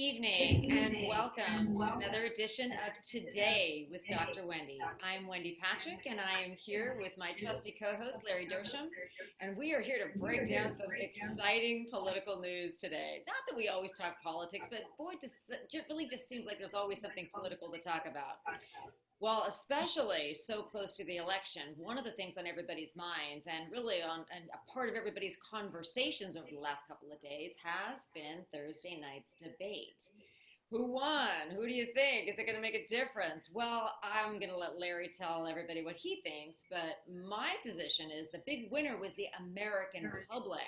evening and welcome to another edition of Today with Dr. Wendy. I'm Wendy Patrick and I am here with my trusty co-host Larry Dersham, and we are here to break down some exciting political news today. Not that we always talk politics, but boy, it really just seems like there's always something political to talk about. Well, especially so close to the election, one of the things on everybody's minds and really on and a part of everybody's conversations over the last couple of days has been Thursday night's debate. Who won? Who do you think? Is it going to make a difference? Well, I'm going to let Larry tell everybody what he thinks, but my position is the big winner was the American public,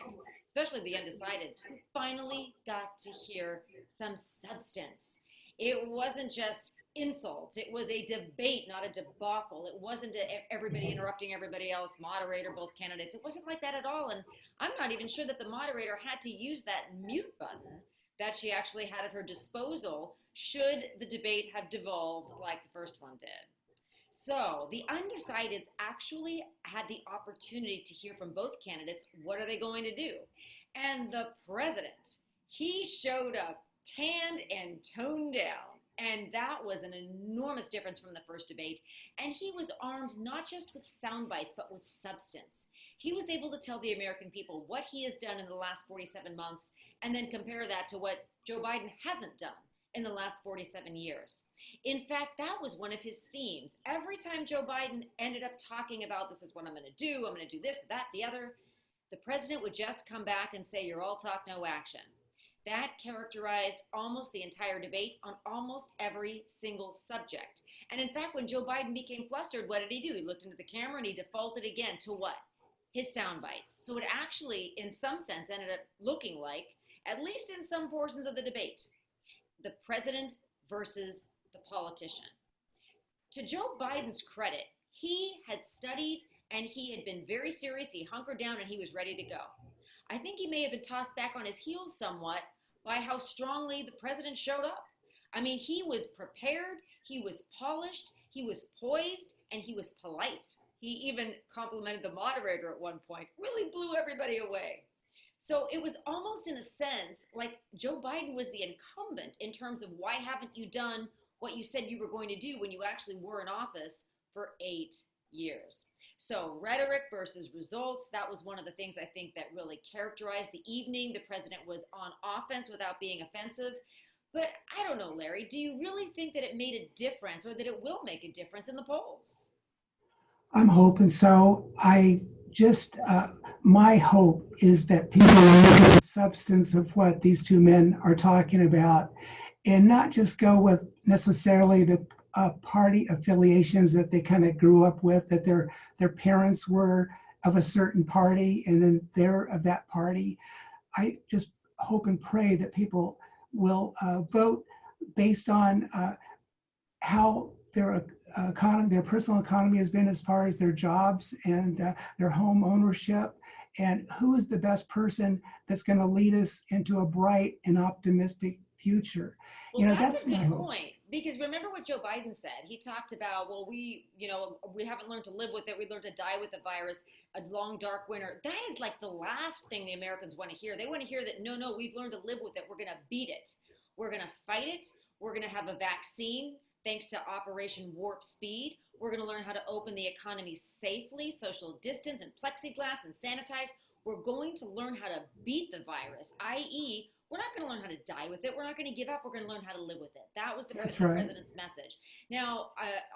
especially the undecideds, who finally got to hear some substance. It wasn't just insults. It was a debate, not a debacle. It wasn't everybody interrupting everybody else, moderator, both candidates. It wasn't like that at all. And I'm not even sure that the moderator had to use that mute button that she actually had at her disposal should the debate have devolved like the first one did. So the undecideds actually had the opportunity to hear from both candidates. What are they going to do? And the president, he showed up tanned and toned down. And that was an enormous difference from the first debate. And he was armed not just with sound bites, but with substance. He was able to tell the American people what he has done in the last 47 months and then compare that to what Joe Biden hasn't done in the last 47 years. In fact, that was one of his themes. Every time Joe Biden ended up talking about this is what I'm going to do, I'm going to do this, that, the other, the president would just come back and say, you're all talk, no action. That characterized almost the entire debate on almost every single subject. And in fact, when Joe Biden became flustered, what did he do? He looked into the camera and he defaulted again to what? His sound bites. So it actually, in some sense, ended up looking like, at least in some portions of the debate, the president versus the politician. To Joe Biden's credit, he had studied and he had been very serious. He hunkered down and he was ready to go. I think he may have been tossed back on his heels somewhat by how strongly the president showed up. I mean, he was prepared, he was polished, he was poised, and he was polite. He even complimented the moderator at one point, really blew everybody away. So it was almost in a sense like Joe Biden was the incumbent in terms of why haven't you done what you said you were going to do when you actually were in office for 8 years. So rhetoric versus results, that was one of the things I think that really characterized the evening. The president was on offense without being offensive. But I don't know, Larry, do you really think that it made a difference or that it will make a difference in the polls? I'm hoping so. My hope is that people look at the substance of what these two men are talking about and not just go with necessarily the party affiliations that they kind of grew up with, that their parents were of a certain party and then they're of that party. I just hope and pray that people will vote based on how their economy, their personal economy has been as far as their jobs and their home ownership, and who is the best person that's going to lead us into a bright and optimistic future. Well, that's a good point. Because remember what Joe Biden said. He talked about, well, we haven't learned to live with it. We learned to die with the virus, a long, dark winter. That is like the last thing the Americans want to hear. They want to hear that, no, we've learned to live with it. We're going to beat it. We're going to fight it. We're going to have a vaccine thanks to Operation Warp Speed. We're going to learn how to open the economy safely, social distance and plexiglass and sanitize. We're going to learn how to beat the virus, i.e., we're not going to learn how to die with it. We're not going to give up. We're going to learn how to live with it. That was the president's message. Now,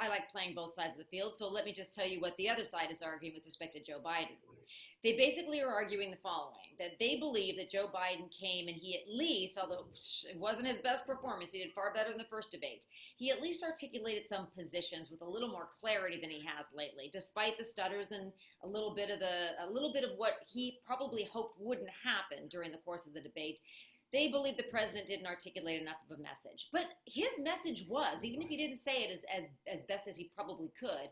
I like playing both sides of the field, so let me just tell you what the other side is arguing with respect to Joe Biden. They basically are arguing the following, that they believe that Joe Biden came and he at least, although it wasn't his best performance, he did far better in the first debate, he at least articulated some positions with a little more clarity than he has lately, despite the stutters and a little bit of what he probably hoped wouldn't happen during the course of the debate. They believe the president didn't articulate enough of a message. But his message was, even if he didn't say it as best as he probably could,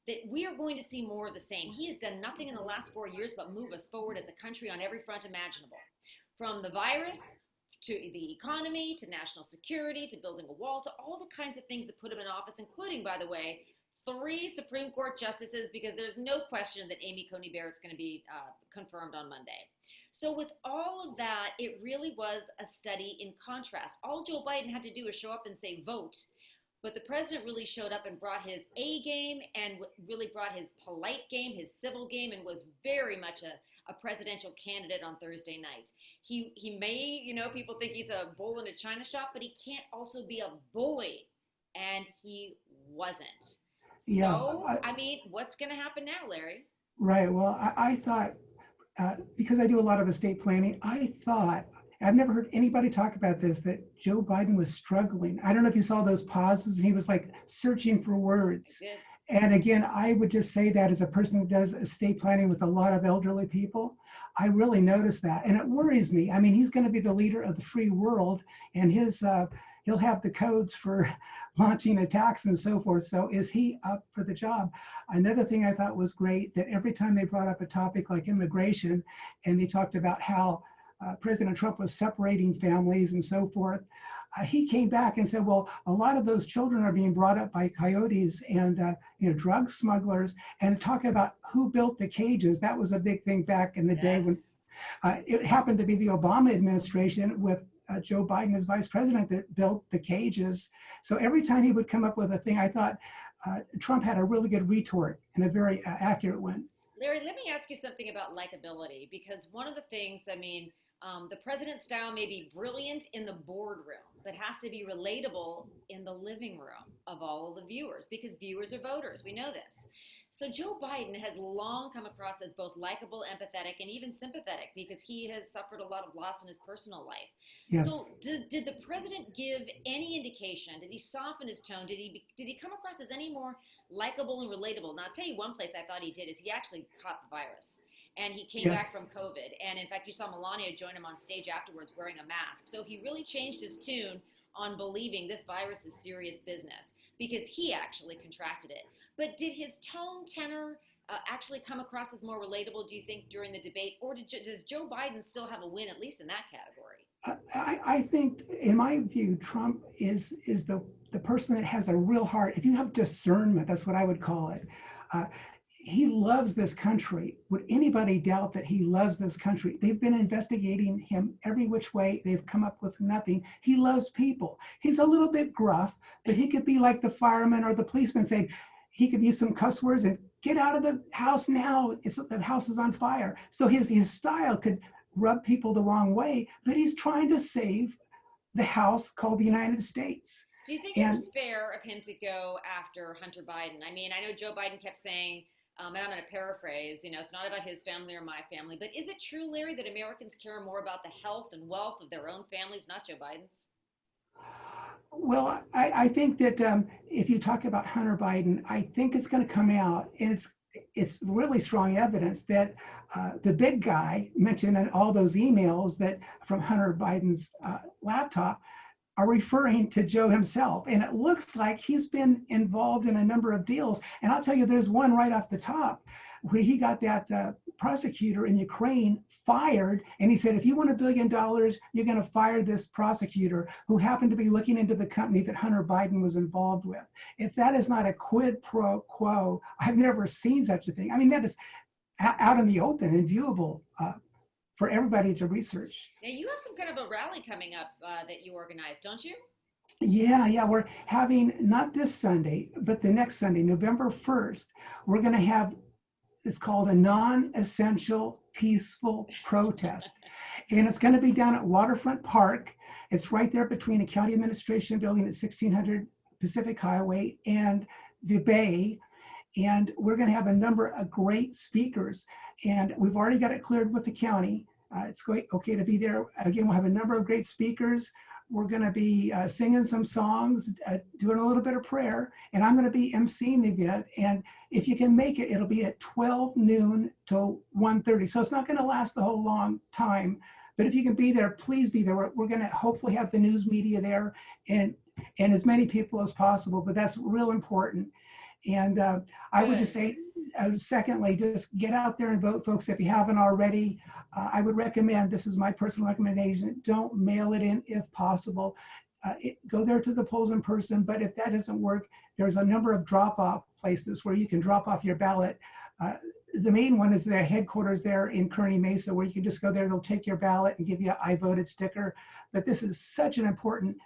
that we are going to see more of the same. He has done nothing in the last 4 years but move us forward as a country on every front imaginable. From the virus to the economy, to national security, to building a wall, to all the kinds of things that put him in office, including, by the way, 3 Supreme Court justices, because there's no question that Amy Coney Barrett's going to be confirmed on Monday. So, with all of that, it really was a study in contrast. All Joe Biden had to do was show up and say vote, but the president really showed up and brought his A game and really brought his polite game, his civil game, and was very much a presidential candidate on Thursday night. He may, people think he's a bull in a china shop, but he can't also be a bully, and he wasn't. Yeah, So, I mean, what's going to happen now, Larry? right. Well, I thought, because I do a lot of estate planning, I thought, I've never heard anybody talk about this, that Joe Biden was struggling. I don't know if you saw those pauses and he was like searching for words. And again, I would just say that as a person that does estate planning with a lot of elderly people, I really noticed that. And it worries me. I mean, he's going to be the leader of the free world, and he'll have the codes for launching attacks and so forth. So is he up for the job? Another thing I thought was great, that every time they brought up a topic like immigration and they talked about how President Trump was separating families and so forth, he came back and said, well, a lot of those children are being brought up by coyotes and drug smugglers, and talk about who built the cages. That was a big thing back in the day when it happened to be the Obama administration with Joe Biden as vice president that built the cages. So every time he would come up with a thing, I thought Trump had a really good retort and a very accurate one. Larry, let me ask you something about likability, because one of the things, the president's style may be brilliant in the boardroom, but has to be relatable in the living room of all of the viewers, because viewers are voters. We know this. So Joe Biden has long come across as both likable, empathetic, and even sympathetic, because he has suffered a lot of loss in his personal life. Yes. So did the president give any indication? Did he soften his tone? Did he come across as any more likable and relatable? Now, I'll tell you one place I thought he did is he actually caught the virus. And he came back from COVID. And in fact, you saw Melania join him on stage afterwards wearing a mask. So he really changed his tune on believing this virus is serious business, because he actually contracted it. But did his tone tenor actually come across as more relatable, do you think, during the debate? Or does Joe Biden still have a win, at least in that category? I think, in my view, Trump is the person that has a real heart. If you have discernment, that's what I would call it. He loves this country. Would anybody doubt that he loves this country? They've been investigating him every which way. They've come up with nothing. He loves people. He's a little bit gruff, but he could be like the fireman or the policeman, saying he could use some cuss words and get out of the house now. The house is on fire. So his style could rub people the wrong way, but he's trying to save the house called the United States. Do you think it was fair of him to go after Hunter Biden? I mean, I know Joe Biden kept saying, and I'm going to paraphrase, it's not about his family or my family, but is it true, Larry, that Americans care more about the health and wealth of their own families, not Joe Biden's? Well, I think that if you talk about Hunter Biden, I think it's going to come out, and it's really strong evidence that the big guy mentioned in all those emails that from Hunter Biden's laptop are referring to Joe himself. And it looks like he's been involved in a number of deals. And I'll tell you, there's one right off the top where he got that prosecutor in Ukraine fired. And he said, if you want $1 billion, you're going to fire this prosecutor who happened to be looking into the company that Hunter Biden was involved with. If that is not a quid pro quo, I've never seen such a thing. I mean, that is out in the open and viewable for everybody to research. Now, you have some kind of a rally coming up that you organized, don't you? Yeah. We're having, not this Sunday, but the next Sunday, November 1st, we're going to have, it's called a non-essential peaceful protest. And it's going to be down at Waterfront Park. It's right there between the county administration building at 1600 Pacific Highway and the Bay. And we're going to have a number of great speakers. And we've already got it cleared with the county. It's okay to be there. Again, we'll have a number of great speakers. We're going to be singing some songs, doing a little bit of prayer, and I'm going to be emceeing the event. And if you can make it, it'll be at 12 noon to 1:30. So it's not going to last the whole long time. But if you can be there, please be there. We're going to hopefully have the news media there and as many people as possible. But that's real important. And I would just say, secondly, just get out there and vote, folks. If you haven't already, I would recommend, this is my personal recommendation, don't mail it in if possible. Go there to the polls in person, but if that doesn't work, there's a number of drop-off places where you can drop off your ballot the main one is their headquarters there in Kearney Mesa, where you can just go there. They'll take your ballot and give you an I voted sticker. But this is such an important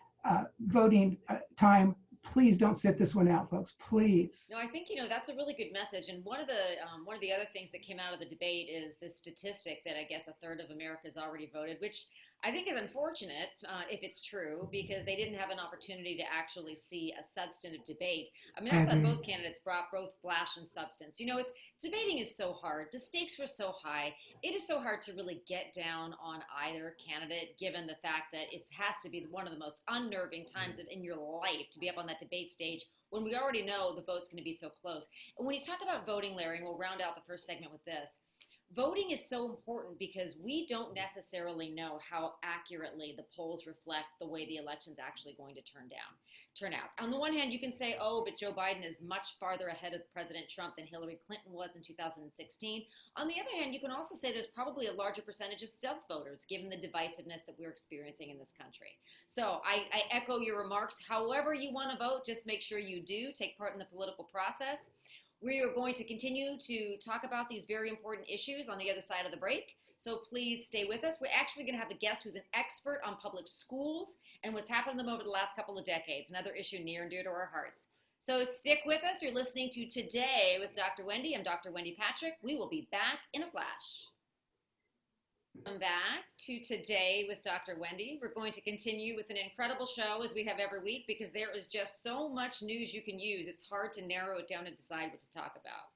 voting time. Please don't sit this one out, folks. Please. No, I think that's a really good message. And one of the other things that came out of the debate is this statistic that I guess a third of America has already voted, which I think is unfortunate if it's true, because they didn't have an opportunity to actually see a substantive debate. I mean, I thought both candidates brought both flash and substance. It's debating is so hard. The stakes were so high. It is so hard to really get down on either candidate, given the fact that it has to be one of the most unnerving times in your life to be up on that debate stage when we already know the vote's going to be so close. And when you talk about voting, Larry, and we'll round out the first segment with this, voting is so important because we don't necessarily know how accurately the polls reflect the way the election's actually going to turn out. On the one hand, you can say, oh, but Joe Biden is much farther ahead of President Trump than Hillary Clinton was in 2016. On the other hand, you can also say there's probably a larger percentage of stealth voters, given the divisiveness that we're experiencing in this country. So I echo your remarks. However you want to vote, just make sure you do take part in the political process. We are going to continue to talk about these very important issues on the other side of the break. So please stay with us. We're actually going to have a guest who's an expert on public schools and what's happened to them over the last couple of decades, another issue near and dear to our hearts. So stick with us. You're listening to Today with Dr. Wendy. I'm Dr. Wendy Patrick. We will be back in a flash. Welcome back to Today with Dr. Wendy. We're going to continue with an incredible show as we have every week, because there is just so much news you can use. It's hard to narrow it down and decide what to talk about.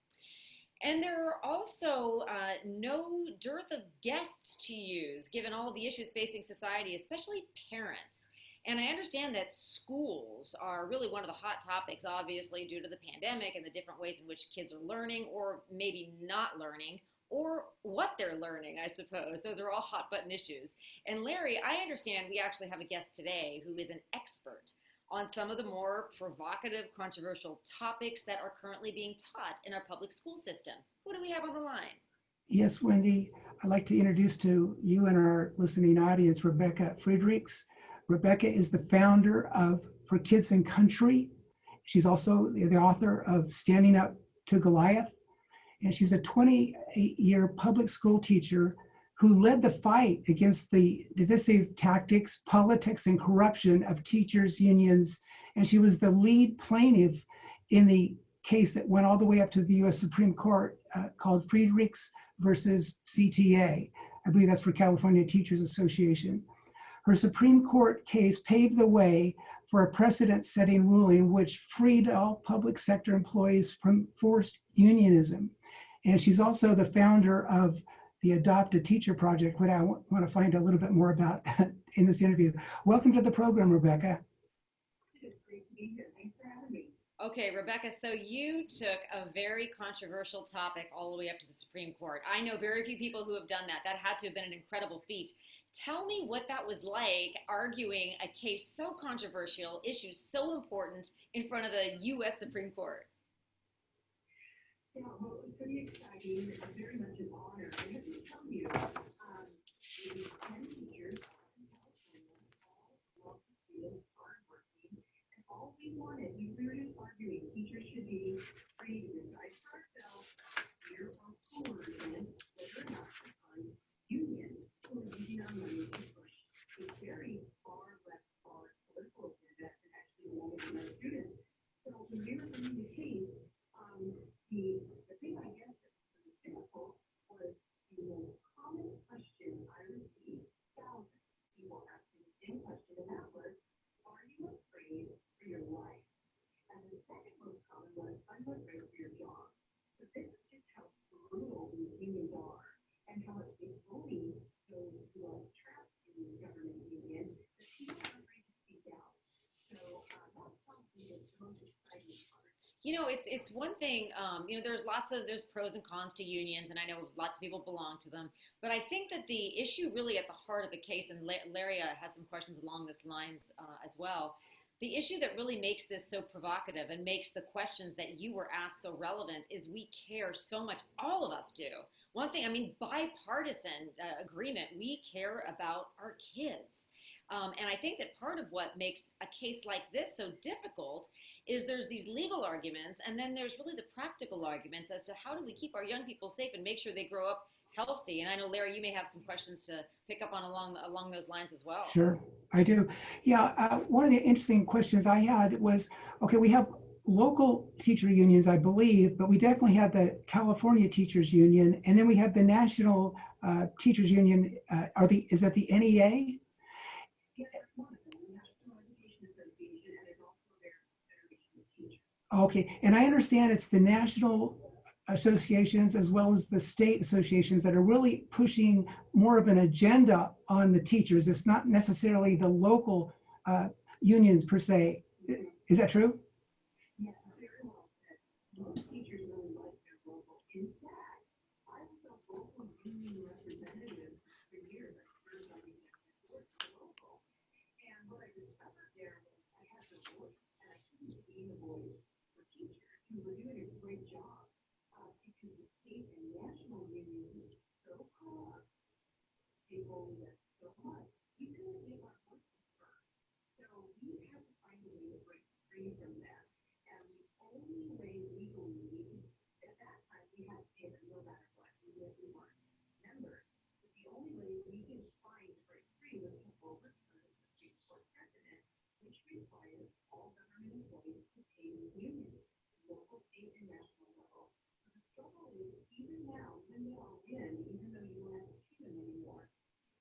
And there are also no dearth of guests to use, given all the issues facing society, especially parents. And I understand that schools are really one of the hot topics, obviously, due to the pandemic and the different ways in which kids are learning or maybe not learning, or what they're learning, I suppose. Those are all hot button issues. And Larry, I understand we actually have a guest today who is an expert on some of the more provocative, controversial topics that are currently being taught in our public school system. Who do we have on the line? Yes, Wendy, I'd like to introduce to you and our listening audience, Rebecca Friedrichs. Rebecca is the founder of For Kids and Country. She's also the author of Standing Up to Goliath. And she's a 28-year public school teacher who led the fight against the divisive tactics, politics, and corruption of teachers' unions. And she was the lead plaintiff in the case that went all the way up to the U.S. Supreme Court called Friedrichs versus CTA. I believe that's for California Teachers Association. Her Supreme Court case paved the way for a precedent-setting ruling which freed all public sector employees from forced unionism. And she's also the founder of the Adopt a Teacher Project, what I want to find a little bit more about in this interview. Welcome to the program, Rebecca. It's great to be here. Thanks for having me. Okay, Rebecca, so you took a very controversial topic all the way up to the Supreme Court. I know very few people who have done that. That had to have been an incredible feat. Tell me what that was like, arguing a case so controversial, issues so important in front of the U.S. Supreme Court. Yeah, well, it was pretty exciting. It was very much an honor. I have to tell you, the 10 teachers in California all love the students, hardworking, and all we wanted, we were just arguing teachers should be free to decide for ourselves, year or school regimen, whether or not to fund unions who are using our money to push a very far left political agenda and actually wanting our students. So when we were bringing the case, the thing I guess that was difficult was the most common question I received, thousands of people asking the same question, and that was, are you afraid for your life? And the second most common was, I'm afraid for your job. But this is just how brutal these unions are, and how it's exposing those who are trapped in the government union, that people are afraid to speak out. So that's probably the most exciting part. It's one thing, there's pros and cons to unions, and I know lots of people belong to them, but I think that the issue really at the heart of the case, and Larry has some questions along this lines as well, the issue that really makes this so provocative and makes the questions that you were asked so relevant is we care so much, all of us do. One thing, bipartisan agreement, we care about our kids. And I think that part of what makes a case like this so difficult is there's these legal arguments, and then there's really the practical arguments as to how do we keep our young people safe and make sure they grow up healthy. And I know, Larry, you may have some questions to pick up on along those lines as well. Sure, I do. Yeah, one of the interesting questions I had was, okay, we have local teacher unions, I believe, but we definitely have the California Teachers Union, and then we have the National Teachers Union. Is that the NEA? Okay, and I understand it's the national associations as well as the state associations that are really pushing more of an agenda on the teachers. It's not necessarily the local unions per se. Is that true? Yeah, very well said. Most teachers really like their local. In fact, I was a local union representative for years. I served on the executive board for local. And what I discovered there was I had the voice, and I couldn't be the voice for teachers who were doing a great job because the state and national unions so caught up. They bullied us so much. We couldn't give our voices first. So we had to find a way to break free from that. And the only way legally, at that time, we had to pay them no matter what, even if we weren't members. But the only way we could find to break free was to overturn the Supreme Court precedent, which requires all government employees to pay the union, local, state, and national level. So the struggle is even now, even though I'll win, even though you don't have to pay them anymore,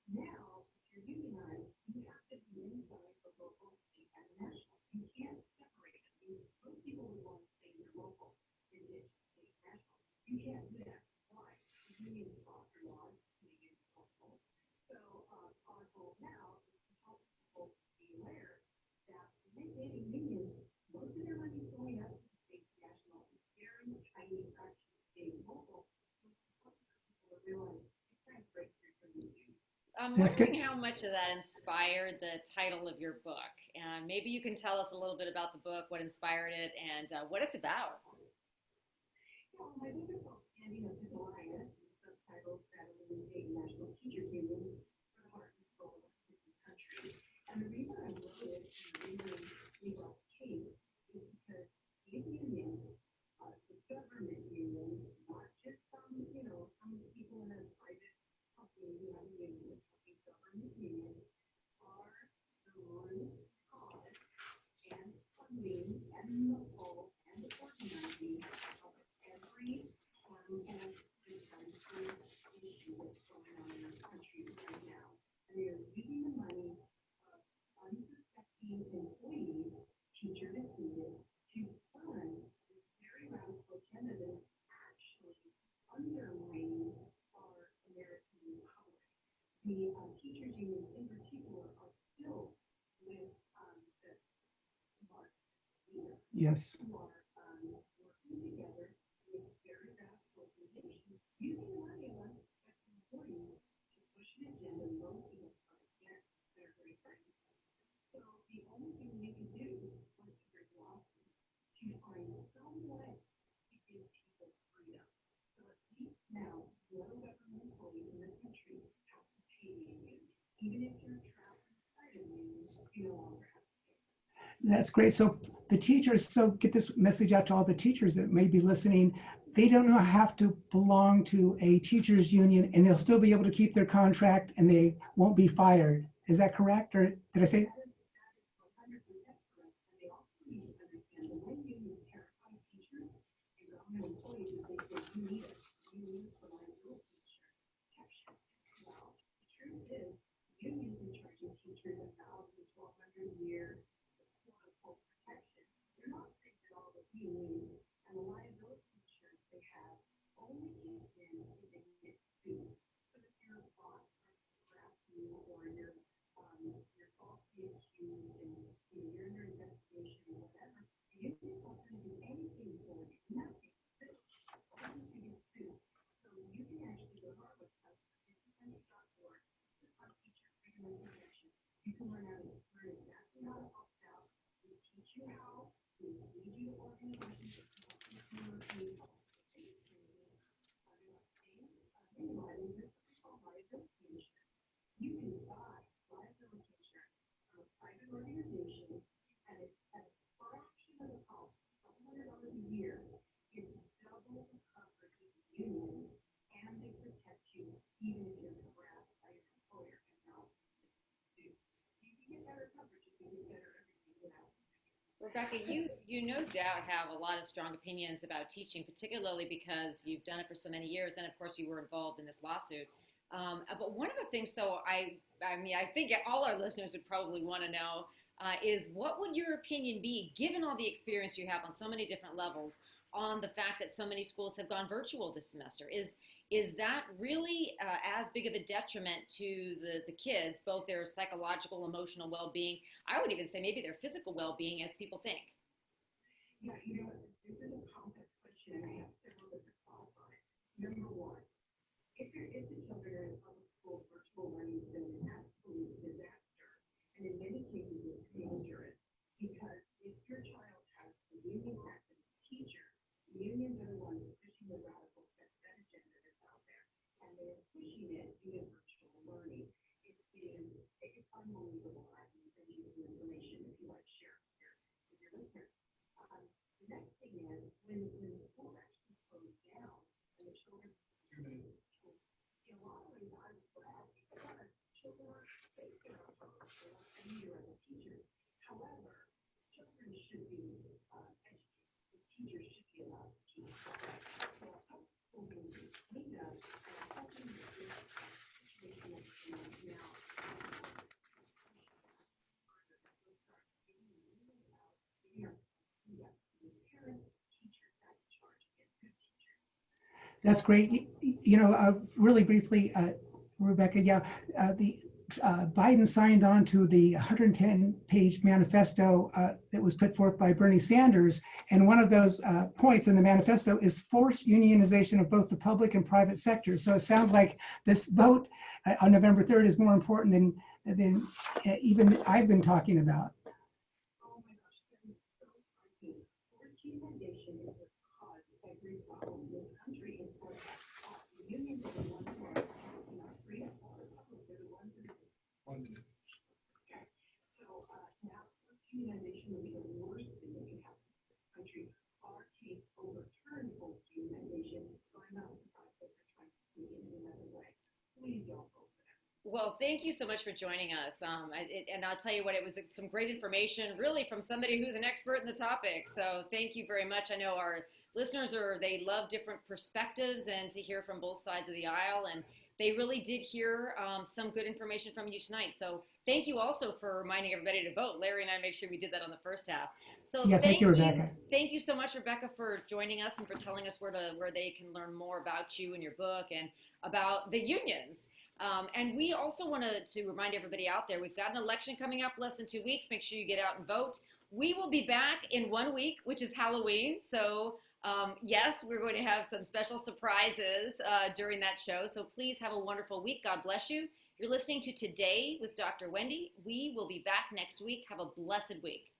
now, if you're unionized, you have to be inside the local, state, and national. You can't separate them. Most people would want to stay in their local, in the state, national. You can't do that. Why? The unions offer laws to make it local. So our goal now is to help people be aware that when they get a union, most of their money is going up to the state, national, and very tiny fraction staying local. So it's important for people to realize it's time to break free from the union. I'm That's wondering good. how much of that inspired the title of your book. And maybe you can tell us a little bit about the book, what inspired it, and what it's about. Well, my book is called Standing Up to Goliath, subtitled Battling the State and National Teachers Union for the Heart and Soul of this country. And the reason I wrote it and the reason we brought the case is because these unions, the government unions, not just some people in a private company who have a union, the government unions are the root cause and funding and the pull and the organizing of every harmful divisive issue that's going on in our country right now. And they are using the money of unsuspecting employees, teachers included, to fund this very radical agenda that is actually undermining our American republic. The teachers unions in particular are filled with the Marxist leaders Yes. who are working together with very vast organizations using the money of unsuspecting employees to push an agenda most of us are against. They're very frightened. So the only thing we can do was to bring lawsuits to find some way to give people freedom. So at least now, no government employee in the country has to pay the union. Even if you're trapped inside a union, you no longer have to pay. That's great. So the teachers, so get this message out to all the teachers that may be listening. They don't have to belong to a teachers union and they'll still be able to keep their contract and they won't be fired. Is that correct? Or did I say? That is 100% correct. And they also need to understand the way unions terrify teachers and government employees is they say, you need us. You need us for liability insurance protection. Well, the truth is, unions are charging teachers $1,000, $1,200 a year for quote unquote protection. They're not saying that all that we need and the liability insurance they have only kicks in if they get sued. So if your boss starts to harass you or you're falsely accused and you're under investigation or whatever, the union's not going to do anything for you. Nothing. Only to get sued. So you can actually go to our website, participants.org, click on Teacher Freedom and Protection. You can learn exactly how to opt out. We teach you how. We lead you to organizations that can help you communicate how to stay liability insurance. You can buy liability insurance Rebecca, you no doubt have a lot of strong opinions about teaching, particularly because you've done it for so many years, and of course you were involved in this lawsuit. But one of the things, I mean, I think all our listeners would probably want to know is what would your opinion be, given all the experience you have on so many different levels, on the fact that so many schools have gone virtual this semester? Is that really as big of a detriment to the kids, both their psychological, emotional well-being, I would even say maybe their physical well-being, as people think? Yeah, this is a complex question, and I have several different thoughts on it. Number one, if the children are in public school, virtual learning has been an absolute disaster, and in many cases it's dangerous, because if your child has the union active teacher, the unions are the ones pushing the radical that agenda that's out there, and they're pushing it via virtual learning. It's unbelievable. I can send you some information if you like to share with your listeners. The next thing is when the school actually closed down and the children, in a lot of ways, I was glad because children are safe in our public school and we are the teachers. However, children should be educated. The teachers should be allowed to teach. So public school being cleaned up, and I'm hoping that this situation that's now That's great. Really briefly, Rebecca, yeah, the Biden signed on to the 110-page manifesto that was put forth by Bernie Sanders. And one of those points in the manifesto is forced unionization of both the public and private sectors. So it sounds like this vote on November 3rd is more important than even I've been talking about. oh my gosh, that is so frightening. Fortune Foundation is the cause of every problem in this country. And for the unions are the ones who are free of all the public, they're the ones that are. So now fortune foundation will be the worst thing that can happen to this country. Our case overturned fortune foundation, so I'm not surprised that they're trying to do it in another way. Please don't vote for them. Well, thank you so much for joining us. And I'll tell you what, it was some great information, really, from somebody who's an expert in the topic. So thank you very much. I know our listeners they love different perspectives and to hear from both sides of the aisle. And they really did hear some good information from you tonight. So thank you also for reminding everybody to vote. Larry and I make sure we did that on the first half. So Yeah, thank you, Rebecca. Thank you so much, Rebecca, for joining us and for telling us where they can learn more about you and your book and about the unions. And we also wanted to remind everybody out there, we've got an election coming up less than 2 weeks. Make sure you get out and vote. We will be back in 1 week, which is Halloween. So yes, we're going to have some special surprises during that show. So please have a wonderful week. God bless you. You're listening to Today with Dr. Wendy. We will be back next week. Have a blessed week.